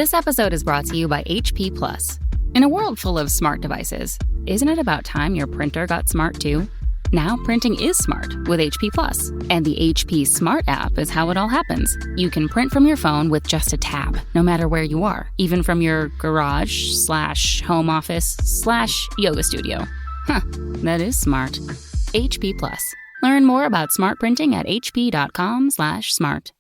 This episode is brought to you by HP Plus. In a world full of smart devices, isn't it about time your printer got smart too? Now printing is smart with HP Plus, and the HP Smart app is how it all happens. You can print from your phone with just a tap, no matter where you are, even from your garage/home office/yoga studio. Huh, that is smart. HP Plus. Learn more about smart printing at hp.com/smart.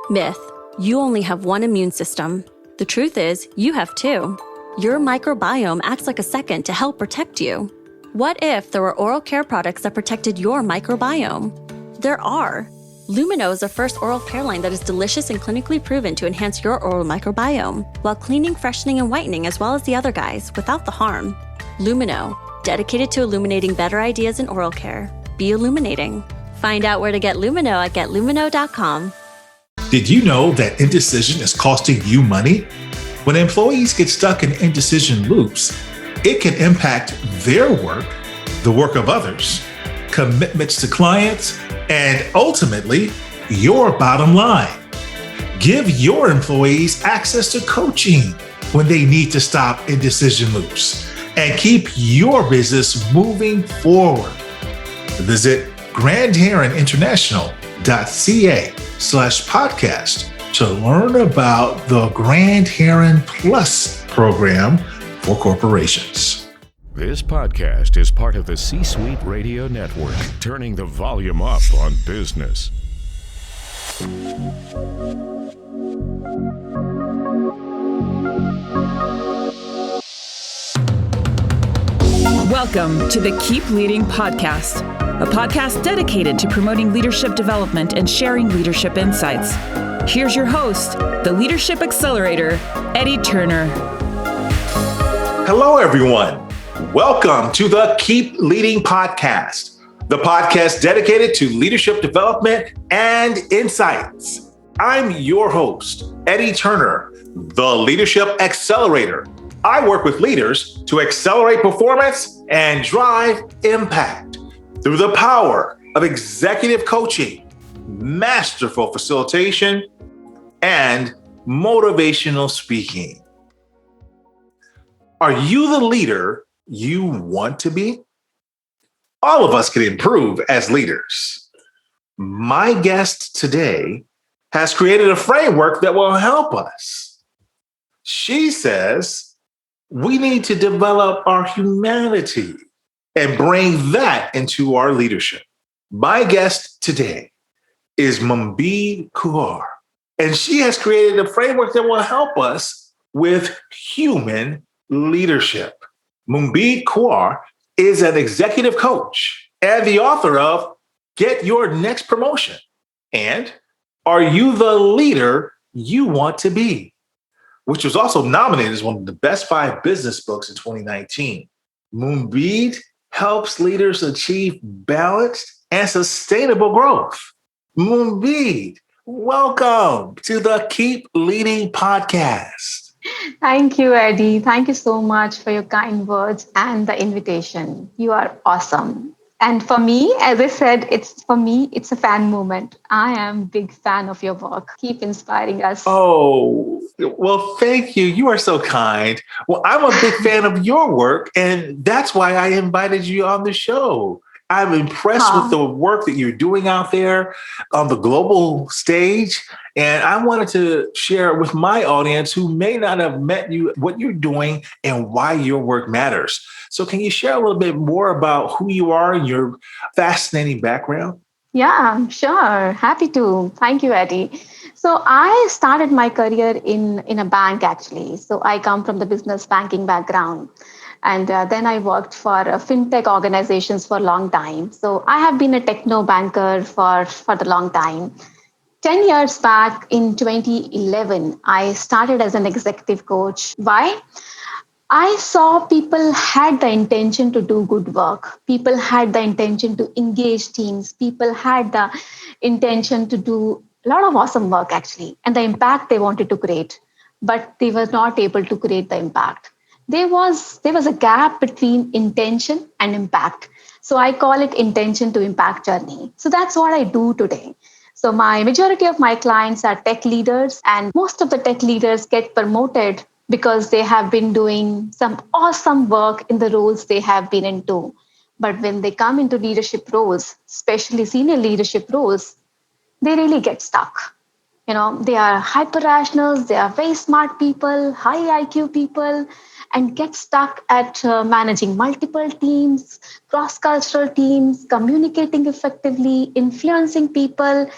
Myth: you only have one immune system. The truth is, you have two. Your microbiome acts like a second to help protect you. What if there were oral care products that protected your microbiome? There are. Lumino is the first oral care line that is delicious and clinically proven to enhance your oral microbiome, while cleaning, freshening, and whitening as well as the other guys without the harm. Lumino, dedicated to illuminating better ideas in oral care. Be illuminating. Find out where to get Lumino at getlumino.com. Did you know that indecision is costing you money? When employees get stuck in indecision loops, it can impact their work, the work of others, commitments to clients, and ultimately, your bottom line. Give your employees access to coaching when they need to stop indecision loops and keep your business moving forward. Visit grandheroninternational.ca/podcast to learn about the Grand Heron Plus program for corporations. This podcast is part of the C-Suite Radio Network, turning the volume up on business. Welcome to the Keep Leading Podcast, a podcast dedicated to promoting leadership development and sharing leadership insights. Here's your host, the Leadership Accelerator, Eddie Turner. Hello, everyone. Welcome to the Keep Leading Podcast, the podcast dedicated to leadership development and insights. I'm your host, Eddie Turner, the Leadership Accelerator. I work with leaders to accelerate performance and drive impact through the power of executive coaching, masterful facilitation, and motivational speaking. Are you the leader you want to be? All of us can improve as leaders. My guest today has created a framework that will help us. She says we need to develop our humanity and bring that into our leadership. My guest today is Manbir Kaur, and she has created a framework that will help us with human leadership. Manbir Kaur is an executive coach and the author of Get Your Next Promotion and Are You the Leader You Want to Be?, which was also nominated as one of the best 5 business books in 2019. Manbir helps leaders achieve balanced and sustainable growth. Manbir, welcome to the Keep Leading Podcast. Thank you, Eddie. Thank you so much for your kind words and the invitation. You are awesome. And for me, as I said, it's a fan moment. I am a big fan of your work. Keep inspiring us. Oh, well, thank you. You are so kind. Well, I'm a big fan of your work, and that's why I invited you on the show. I'm impressed with the work that you're doing out there on the global stage. And I wanted to share with my audience who may not have met you, what you're doing and why your work matters. So can you share a little bit more about who you are and your fascinating background? Yeah, sure. Happy to. Thank you, Eddie. So I started my career in a bank, actually. So I come from the business banking background. And then I worked for fintech organizations for a long time. So I have been a techno banker for the long time. 10 years back in 2011, I started as an executive coach. Why? I saw people had the intention to do good work. People had the intention to engage teams. People had the intention to do a lot of awesome work, actually, and the impact they wanted to create, but they were not able to create the impact. There was a gap between intention and impact. So I call it intention to impact journey. So that's what I do today. So my majority of my clients are tech leaders, and most of the tech leaders get promoted because they have been doing some awesome work in the roles they have been into. But when they come into leadership roles, especially senior leadership roles, they really get stuck. They are hyper rationals, they are very smart people, high IQ people, and get stuck at managing multiple teams, cross cultural teams, communicating effectively, influencing people.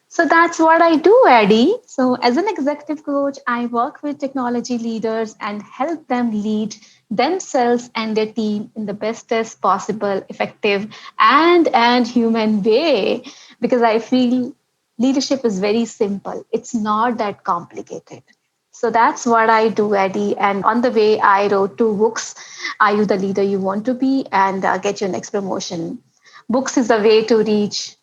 So that's what I do, Eddie. So, as an executive coach, I work with technology leaders and help them lead themselves and their team in the bestest possible, effective, and human way. Because I feel leadership is very simple. It's not that complicated. So that's what I do, Eddie. And on the way, I wrote 2 books. Are You the Leader You Want to Be? And Get Your Next Promotion. Books is a way to reach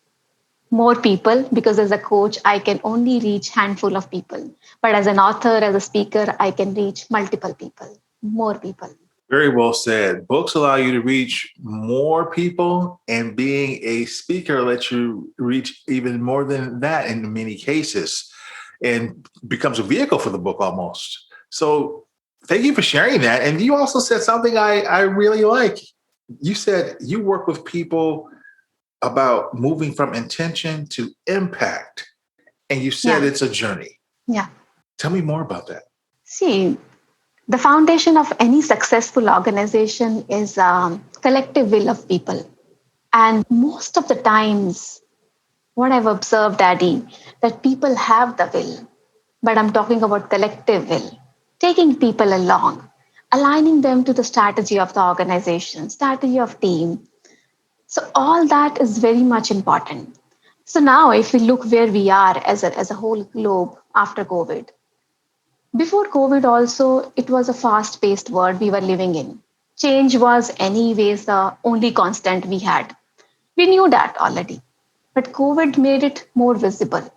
more people, because as a coach I can only reach handful of people, but as an author, as a speaker, I can reach multiple people, more people. Very well said. Books allow you to reach more people, and being a speaker lets you reach even more than that in many cases, and becomes a vehicle for the book almost. So thank you for sharing that. And you also said something I really like. You said you work with people about moving from intention to impact, and you said Yeah. it's a journey. Yeah. Tell me more about that. See, the foundation of any successful organization is collective will of people. And most of the times, what I've observed, Daddy, that people have the will, but I'm talking about collective will, taking people along, aligning them to the strategy of the organization, strategy of team. So all that is very much important. So now, if we look where we are as a whole globe after COVID, before COVID also, it was a fast-paced world we were living in. Change was anyways the only constant we had. We knew that already. But COVID made it more visible.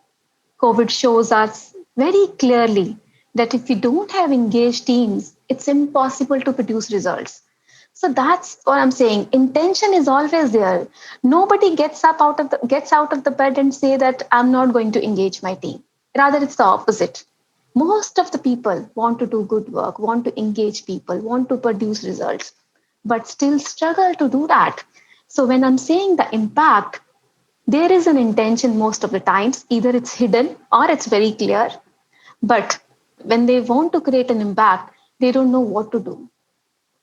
COVID shows us very clearly that if we don't have engaged teams, it's impossible to produce results. So that's what I'm saying. Intention is always there. Nobody gets out of the bed and say that I'm not going to engage my team. Rather, it's the opposite. Most of the people want to do good work, want to engage people, want to produce results, but still struggle to do that. So when I'm saying the impact, there is an intention most of the times. Either it's hidden or it's very clear. But when they want to create an impact, they don't know what to do,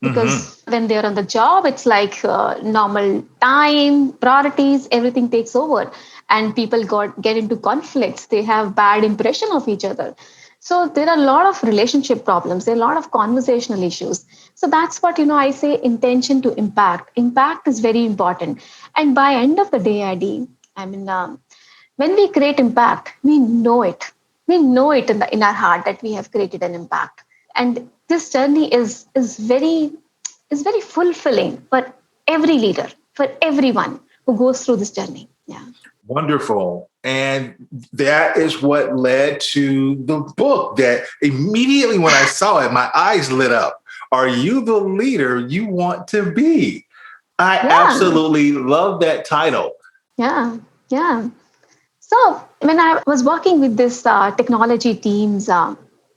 Mm-hmm. because when they're on the job, it's like normal time priorities, everything takes over, and people get into conflicts, they have bad impression of each other. So there are a lot of relationship problems, there are a lot of conversational issues. So that's what I say, intention to impact is very important. And by end of the day, Adi, I mean, when we create impact, we know it in our heart that we have created an impact. And this journey is very fulfilling for every leader, for everyone who goes through this journey. Yeah. Wonderful. And that is what led to the book that immediately when I saw it, my eyes lit up. Are you the leader you want to be? I Yeah. absolutely love that title. Yeah. Yeah. So when I was working with this technology teams,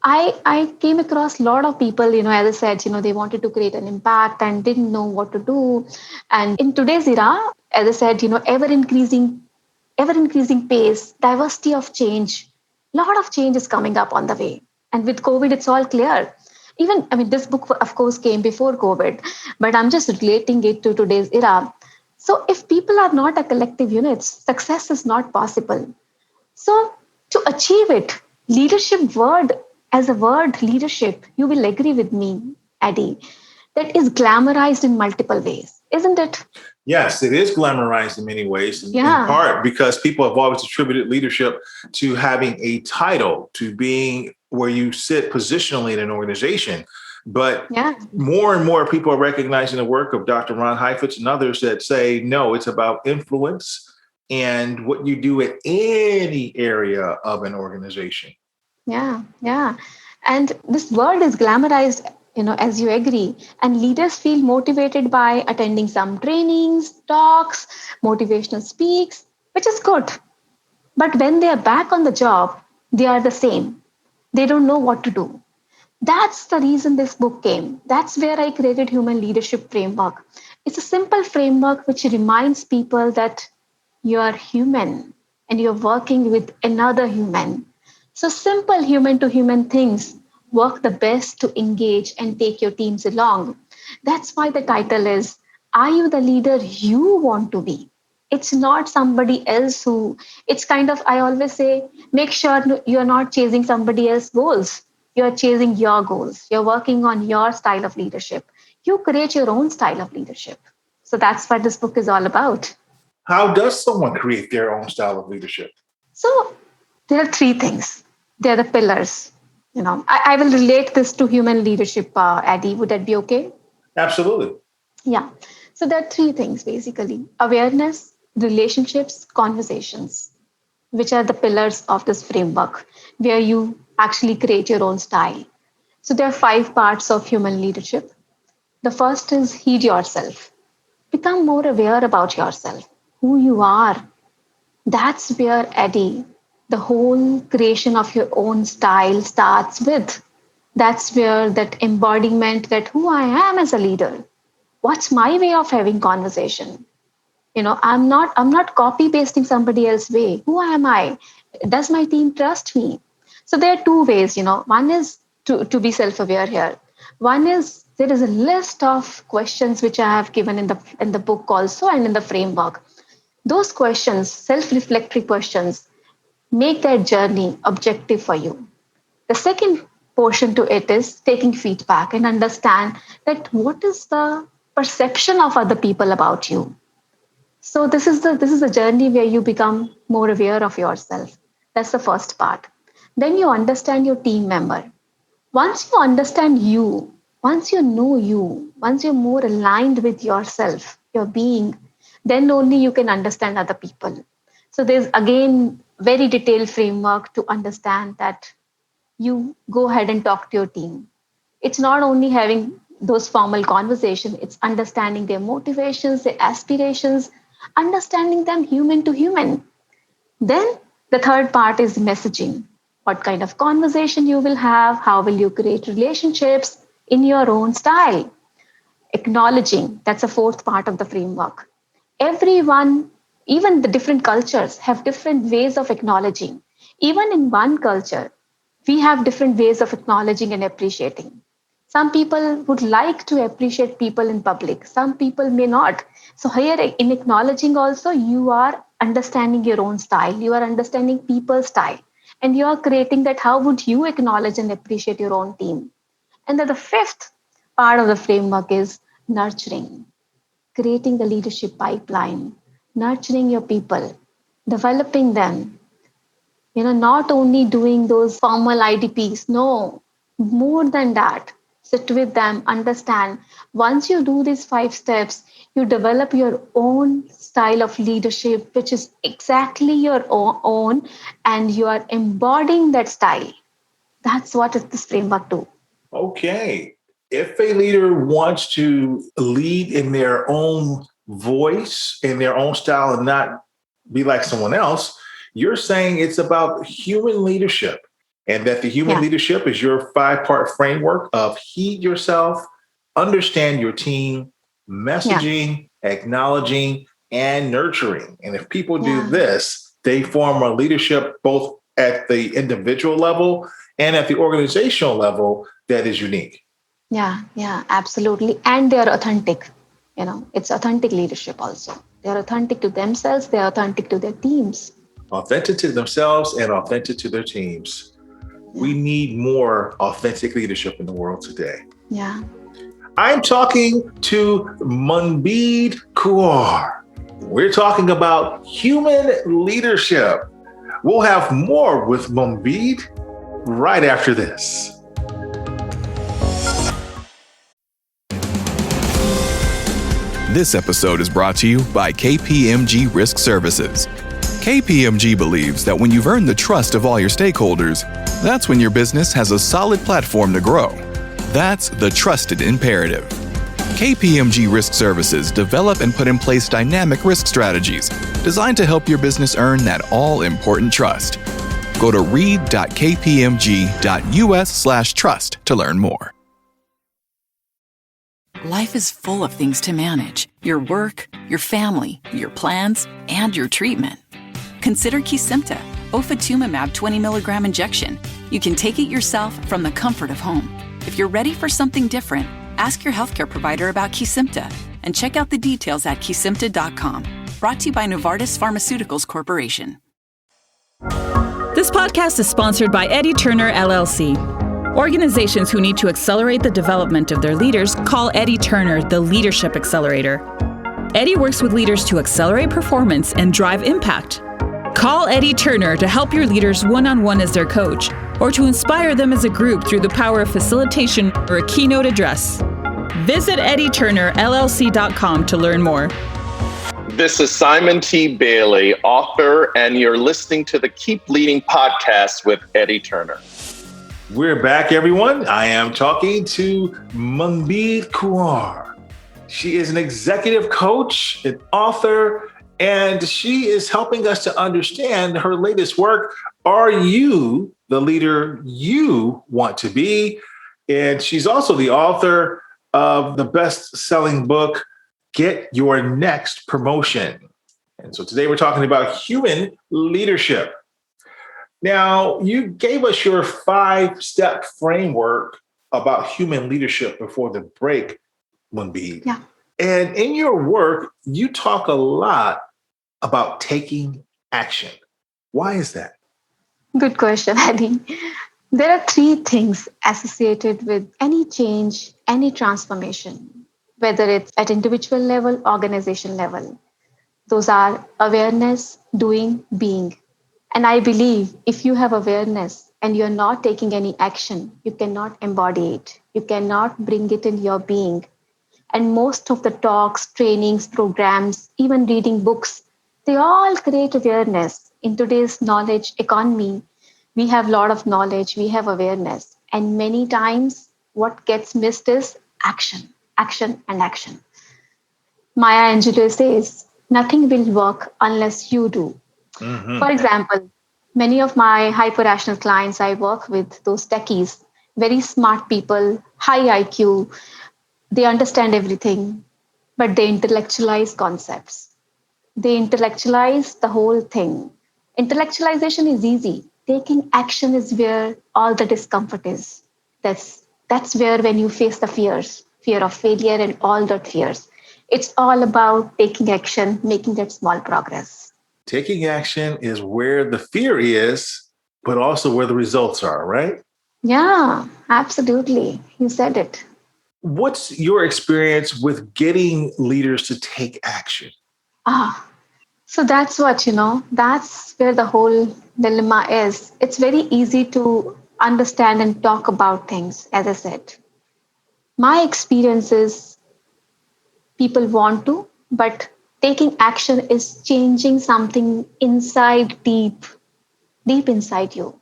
I came across a lot of people, as I said, they wanted to create an impact and didn't know what to do. And in today's era, as I said, ever increasing pace, diversity of change, a lot of change is coming up on the way. And with COVID, it's all clear. Even, I mean, this book, of course, came before COVID, but I'm just relating it to today's era. So if people are not a collective unit, success is not possible. So to achieve it, leadership word, as a word, leadership, you will agree with me, Eddie, that is glamorized in multiple ways, isn't it? Yes, it is glamorized in many ways, in Yeah, part because people have always attributed leadership to having a title, to being where you sit positionally in an organization. But yeah. more and more people are recognizing the work of Dr. Ron Heifetz and others that say, no, it's about influence and what you do in any area of an organization. Yeah, yeah. And this world is glamorized, as you agree. And leaders feel motivated by attending some trainings, talks, motivational speaks, which is good. But when they are back on the job, they are the same. They don't know what to do. That's the reason this book came. That's where I created Human Leadership Framework. It's a simple framework which reminds people that you are human and you're working with another human. So simple human to human things work the best to engage and take your teams along. That's why the title is, Are You the Leader You Want to Be? It's not somebody else who, it's kind of, I always say, make sure you're not chasing somebody else's goals. You're chasing your goals. You're working on your style of leadership. You create your own style of leadership. So that's what this book is all about. How does someone create their own style of leadership? So there are three things. They're the pillars. I will relate this to human leadership, Eddie. Would that be okay? Absolutely. Yeah. So there are three things basically: awareness, relationships, conversations, which are the pillars of this framework where you actually create your own style. So there are 5 parts of human leadership. The first is heed yourself. Become more aware about yourself, who you are. That's where, Eddie, the whole creation of your own style starts with. That's where that embodiment, that who I am as a leader. What's my way of having conversation? I'm not copy pasting somebody else's way. Who am I? Does my team trust me? So there are 2 ways. One is to be self-aware here. One is there is a list of questions which I have given in the book also and in the framework. Those questions, self-reflectory questions, make that journey objective for you. The second portion to it is taking feedback and understand that what is the perception of other people about you. So this is a journey where you become more aware of yourself. That's the first part. Then you understand your team member. Once you understand you, once you know you, once you're more aligned with yourself, your being, then only you can understand other people. So there's again very detailed framework to understand that you go ahead and talk to your team. It's not only having those formal conversations, it's understanding their motivations, their aspirations, understanding them human to human. Then the third part is messaging. What kind of conversation you will have, how will you create relationships in your own style. Acknowledging, that's a 4th part of the framework. Everyone, even the different cultures, have different ways of acknowledging. Even in one culture, we have different ways of acknowledging and appreciating. Some people would like to appreciate people in public. Some people may not. So here in acknowledging also, you are understanding your own style. You are understanding people's style. And you are creating that how would you acknowledge and appreciate your own team. And then the 5th part of the framework is nurturing, creating the leadership pipeline, nurturing your people, developing them. Not only doing those formal IDPs, no, more than that. Sit with them, understand. Once you do these 5 steps, you develop your own style of leadership, which is exactly your own, and you are embodying that style. That's what this framework do. Okay. If a leader wants to lead in their own voice, in their own style, and not be like someone else, you're saying it's about human leadership, and that the human leadership is your 5-part framework of heed yourself, understand your team, messaging, acknowledging, and nurturing. And if people do this, they form a leadership both at the individual level and at the organizational level that is unique. Yeah, absolutely. And they're authentic. It's authentic leadership also. They're authentic to themselves. They're authentic to their teams. Authentic to themselves and authentic to their teams. Yeah. We need more authentic leadership in the world today. Yeah. I'm talking to Manbir Kaur. We're talking about human leadership. We'll have more with Manbir right after this. This episode is brought to you by Kpmg Risk Services. Kpmg believes that when you've earned the trust of all your stakeholders, that's when your business has a solid platform to grow. That's the trusted imperative. Kpmg Risk Services develop and put in place dynamic risk strategies, designed to help your business earn that all-important trust. Go to read.kpmg.us/trust to learn more. Life is full of things to manage: your work, your family, your plans, and your treatment. Consider Kpmg, ofatumumab 20 milligram injection. You can take it yourself from the comfort of home. If you're ready for something different, ask your healthcare provider about Kpmg and check out the details at kpmg.com. Brought to you by Novartis Pharmaceuticals Corporation. This podcast is sponsored by Eddie Turner, LLC. Organizations who need to accelerate the development of their leaders call Eddie Turner the Leadership Accelerator. Eddie works with leaders to accelerate performance and drive impact. Call Eddie Turner to help your leaders one-on-one as their coach, or to inspire them as a group through the power of facilitation or a keynote address. Visit EddieTurnerLLC.com to learn more. This is Simon T. Bailey, author, and you're listening to the Keep Leading podcast with Eddie Turner. We're back, everyone. I am talking to Manbir Kaur. She is an executive coach, an author, and she is helping us to understand her latest work, Are You the Leader You Want to Be? And she's also the author of the best-selling book, Get Your Next Promotion. And so today we're talking about human leadership. Now, you gave us your 5-step framework about human leadership before the break, Manbir. Yeah. And in your work, you talk a lot about taking action. Why is that? Good question, Eddie. There are 3 things associated with any change, any transformation, whether it's at individual level, organization level. Those are awareness, doing, being. And I believe if you have awareness and you're not taking any action, you cannot embody it. You cannot bring it in your being. And most of the talks, trainings, programs, even reading books, they all create awareness. In today's knowledge economy, we have a lot of knowledge, we have awareness. And many times what gets missed is action, action, and action. Maya Angelou says, nothing will work unless you do. Mm-hmm. For example, many of my hyper-rational clients I work with, those techies, very smart people, high IQ, they understand everything, but they intellectualize concepts. They intellectualize the whole thing. Intellectualization is easy. Taking action is where all the discomfort is. That's where when you face the fears, fear of failure and all that fears. It's all about taking action, making that small progress. Taking action is where the fear is, but also where the results are, right? Yeah, absolutely. You said it. What's your experience with getting leaders to take action? So that's what, that's where the whole dilemma is. It's very easy to understand and talk about things, as I said. My experience is people want to, but taking action is changing something inside, deep inside you.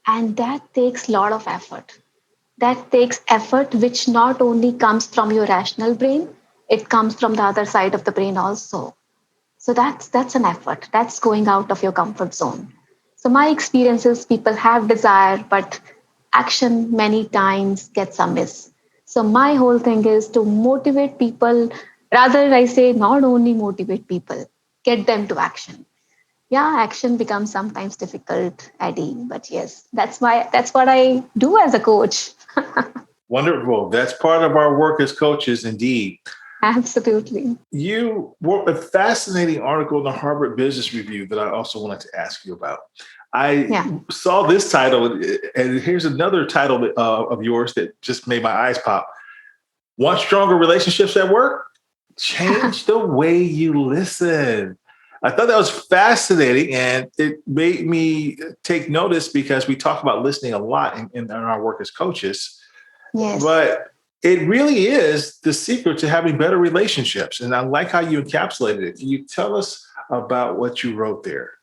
And that takes a lot of effort. That takes effort, which not only comes from your rational brain, it comes from the other side of the brain also. So that's an effort. That's going out of your comfort zone. So my experience is people have desire, but action many times gets amiss. So my whole thing is to motivate people. Rather, I say not only motivate people, get them to action. Yeah, action becomes sometimes difficult, Eddie, but yes, that's what I do as a coach. Wonderful. That's part of our work as coaches, indeed. Absolutely. You wrote a fascinating article in the Harvard Business Review that I also wanted to ask you about. I saw this title, and here's another title of yours that just made my eyes pop. Want stronger relationships at work? Change the way you listen. I thought that was fascinating, and it made me take notice because we talk about listening a lot in our work as coaches. Yes. But it really is the secret to having better relationships. And I like how you encapsulated it. Can you tell us about what you wrote there?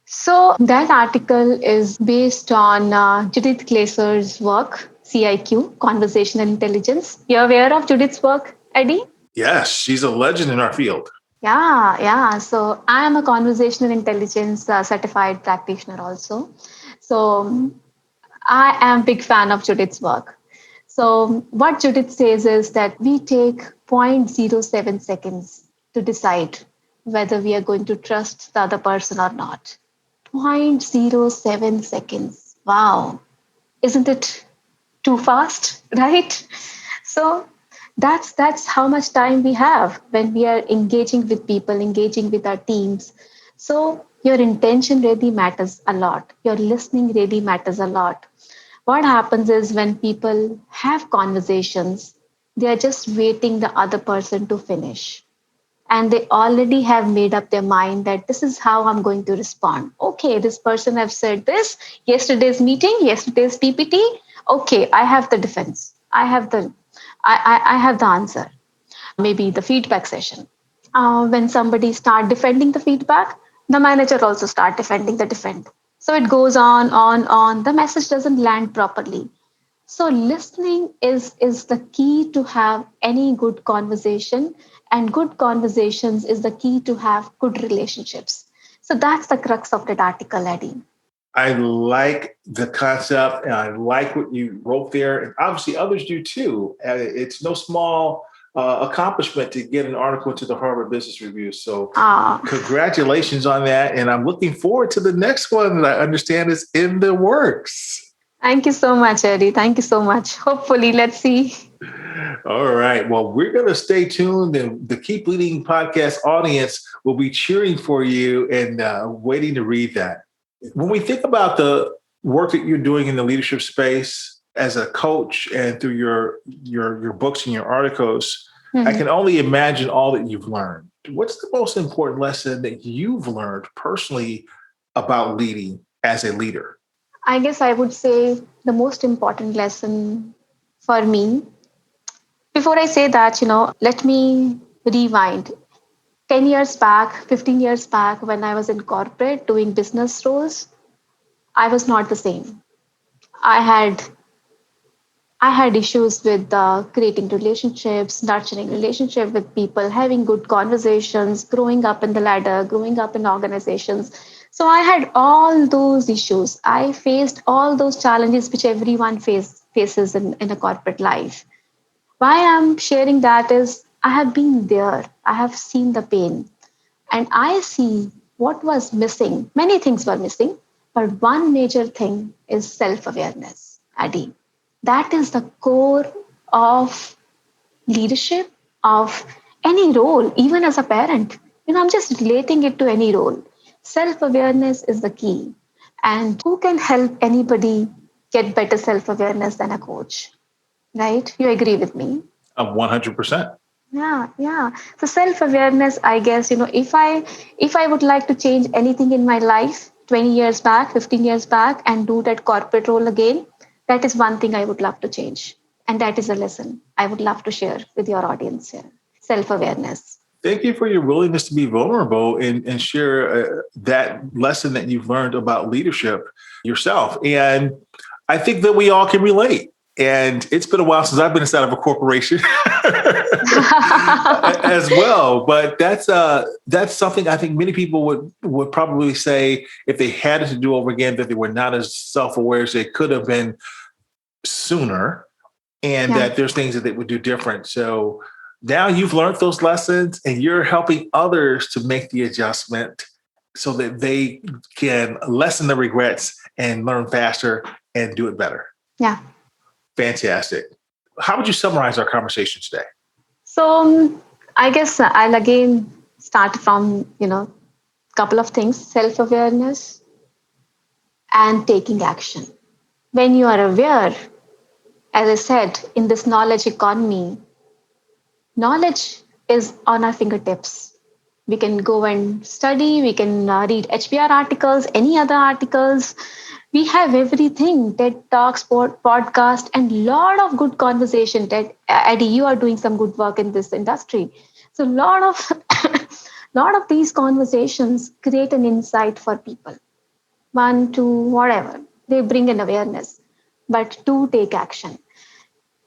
So that article is based on Judith Glaser's work, CIQ, Conversational Intelligence. You're aware of Judith's work, Eddie? Yes, she's a legend in our field. Yeah. So I am a conversational intelligence certified practitioner also. So I am big fan of Judith's work. So what Judith says is that we take 0.07 seconds to decide whether we are going to trust the other person or not. 0.07 seconds. Wow. Isn't it too fast, right? So that's how much time we have when we are engaging with people, engaging with our teams. So your intention really matters a lot. Your listening really matters a lot. What happens is when people have conversations, they are just waiting the other person to finish, and they already have made up their mind that this is how I'm going to respond. Okay, this person have said this, yesterday's meeting, yesterday's PPT. Okay, I have the defense. I have the answer. Maybe the feedback session. When somebody start defending the feedback, the manager also start defending the defend. So it goes on. The message doesn't land properly. So listening is the key to have any good conversation, and good conversations is the key to have good relationships. So that's the crux of that article, Eddie. I like the concept and I like what you wrote there. And obviously, others do too. It's no small accomplishment to get an article into the Harvard Business Review. So, congratulations on that. And I'm looking forward to the next one that I understand is in the works. Thank you so much, Eddie. Thank you so much. Hopefully, let's see. All right. Well, we're going to stay tuned, and the Keep Leading podcast audience will be cheering for you and waiting to read that. When we think about the work that you're doing in the leadership space as a coach and through your books and your articles, I can only imagine all that you've learned. What's the most important lesson that you've learned personally about leading as a leader? I guess I would say the most important lesson for me. Before I say that, let me rewind. 10 years back, 15 years back, when I was in corporate doing business roles, I was not the same. I had I had issues with creating relationships, nurturing relationship with people, having good conversations, growing up in the ladder, growing up in organizations. So I had all those issues. I faced all those challenges which everyone faces in a corporate life. Why I'm sharing that is I have been there. I have seen the pain. And I see what was missing. Many things were missing, but one major thing is self awareness, Adi. That is the core of leadership, of any role, even as a parent. I'm just relating it to any role. Self awareness is the key. And who can help anybody get better self awareness than a coach? Right? You agree with me? 100%. Yeah. So self-awareness, I guess, if I would like to change anything in my life 20 years back, 15 years back, and do that corporate role again, that is one thing I would love to change. And that is a lesson I would love to share with your audience here. Self-awareness. Thank you for your willingness to be vulnerable and share that lesson that you've learned about leadership yourself. And I think that we all can relate. And it's been a while since I've been inside of a corporation as well. But that's something I think many people would probably say if they had it to do over again, that they were not as self-aware as they could have been sooner, and that there's things that they would do different. So now you've learned those lessons and you're helping others to make the adjustment so that they can lessen the regrets and learn faster and do it better. Yeah. Fantastic. How would you summarize our conversation today? So I guess I'll again start from, couple of things: self-awareness and taking action. When you are aware, as I said, in this knowledge economy, knowledge is on our fingertips. We can go and study, we can read HBR articles, any other articles. We have everything, TED Talks, podcast, and lot of good conversation. Eddie, you are doing some good work in this industry. So lot of these conversations create an insight for people. 1, 2, whatever. They bring an awareness, but to take action.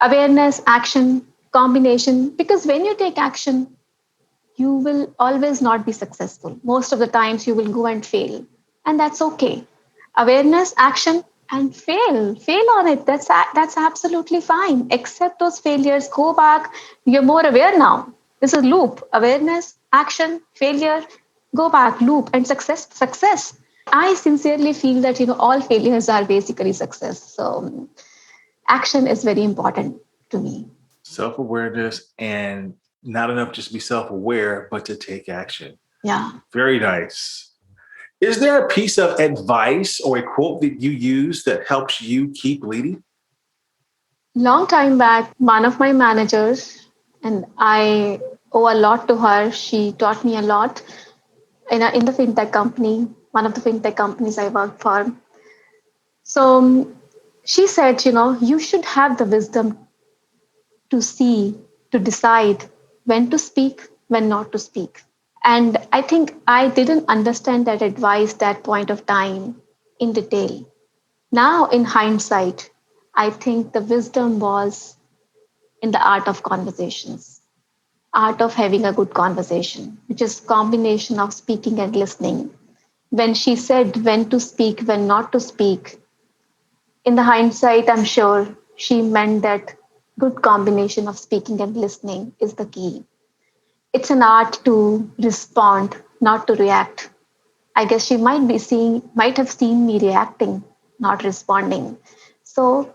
Awareness, action, combination, because when you take action, you will always not be successful. Most of the times you will go and fail, and that's okay. Awareness, action, and fail on it. That's absolutely fine. Accept those failures, go back. You're more aware now. This is loop: awareness, action, failure, go back, loop, and success. I sincerely feel that all failures are basically success. So action is very important to me. Self-awareness, and not enough just to be self-aware, but to take action. Yeah. Very nice. Is there a piece of advice or a quote that you use that helps you keep leading? Long time back, one of my managers, and I owe a lot to her. She taught me a lot in the fintech company, one of the fintech companies I worked for. So she said, you should have the wisdom to see, to decide when to speak, when not to speak. And I think I didn't understand that advice that point of time in detail. Now, in hindsight, I think the wisdom was in the art of conversations, art of having a good conversation, which is combination of speaking and listening. When she said when to speak, when not to speak, in the hindsight, I'm sure she meant that good combination of speaking and listening is the key. It's an art to respond, not to react. I guess she might have seen me reacting, not responding. So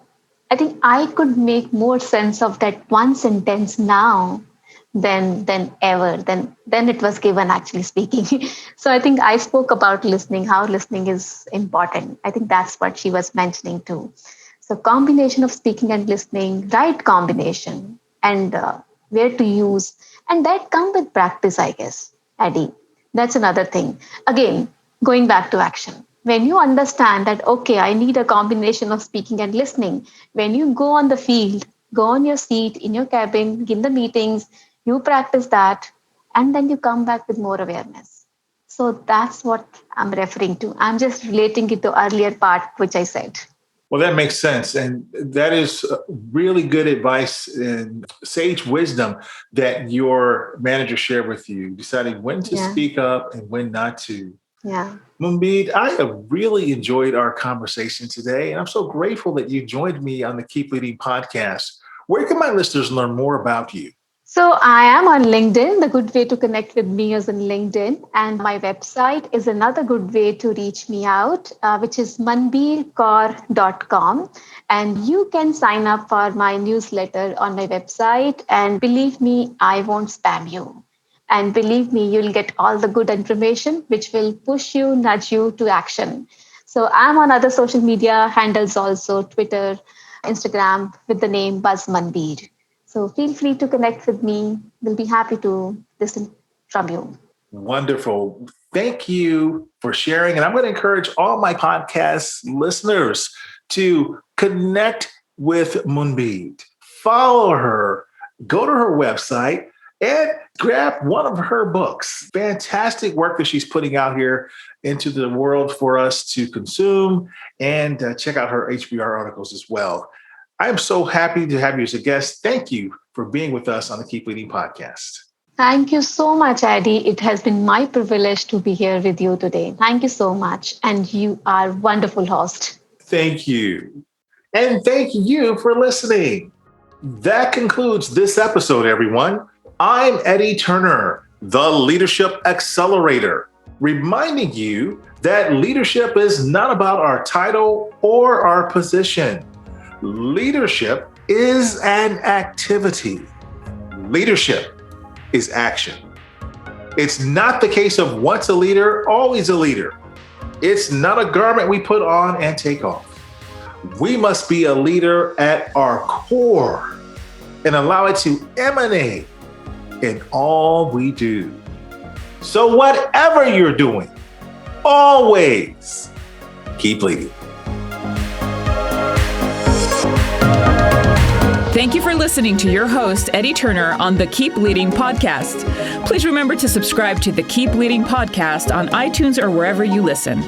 I think I could make more sense of that one sentence now than ever. Then it was given actually speaking. So I think I spoke about listening, how listening is important. I think that's what she was mentioning too. So combination of speaking and listening, right combination, and where to use, and that comes with practice, I guess, Eddie. That's another thing. Again, going back to action. When you understand that, okay, I need a combination of speaking and listening, when you go on the field, go on your seat, in your cabin, in the meetings, you practice that, and then you come back with more awareness. So that's what I'm referring to. I'm just relating it to earlier part, which I said. Well, that makes sense. And that is really good advice and sage wisdom that your manager shared with you, deciding when to speak up and when not to. Yeah. Manbir, I have really enjoyed our conversation today. And I'm so grateful that you joined me on the Keep Leading podcast. Where can my listeners learn more about you? So I am on LinkedIn. The good way to connect with me is in LinkedIn. And my website is another good way to reach me out, which is manbirkaur.com. And you can sign up for my newsletter on my website. And believe me, I won't spam you. And believe me, you'll get all the good information, which will push you, nudge you to action. So I'm on other social media handles also, Twitter, Instagram, with the name Buzz Manbir. So feel free to connect with me. We'll be happy to listen from you. Wonderful. Thank you for sharing. And I'm going to encourage all my podcast listeners to connect with Manbir. Follow her, go to her website, and grab one of her books. Fantastic work that she's putting out here into the world for us to consume, and check out her HBR articles as well. I am so happy to have you as a guest. Thank you for being with us on the Keep Leading podcast. Thank you so much, Eddie. It has been my privilege to be here with you today. Thank you so much. And you are a wonderful host. Thank you. And thank you for listening. That concludes this episode, everyone. I'm Eddie Turner, the Leadership Accelerator, reminding you that leadership is not about our title or our position. Leadership is an activity. Leadership is action. It's not the case of once a leader, always a leader. It's not a garment we put on and take off. We must be a leader at our core and allow it to emanate in all we do. So whatever you're doing, always keep leading. Thank you for listening to your host, Eddie Turner, on the Keep Leading podcast. Please remember to subscribe to the Keep Leading podcast on iTunes or wherever you listen.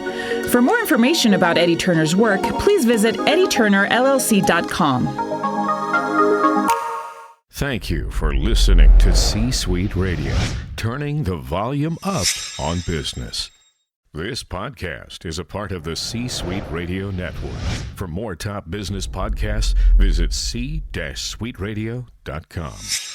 For more information about Eddie Turner's work, please visit eddieturnerllc.com. Thank you for listening to C-Suite Radio, turning the volume up on business. This podcast is a part of the C-Suite Radio Network. For more top business podcasts, visit c-suiteradio.com.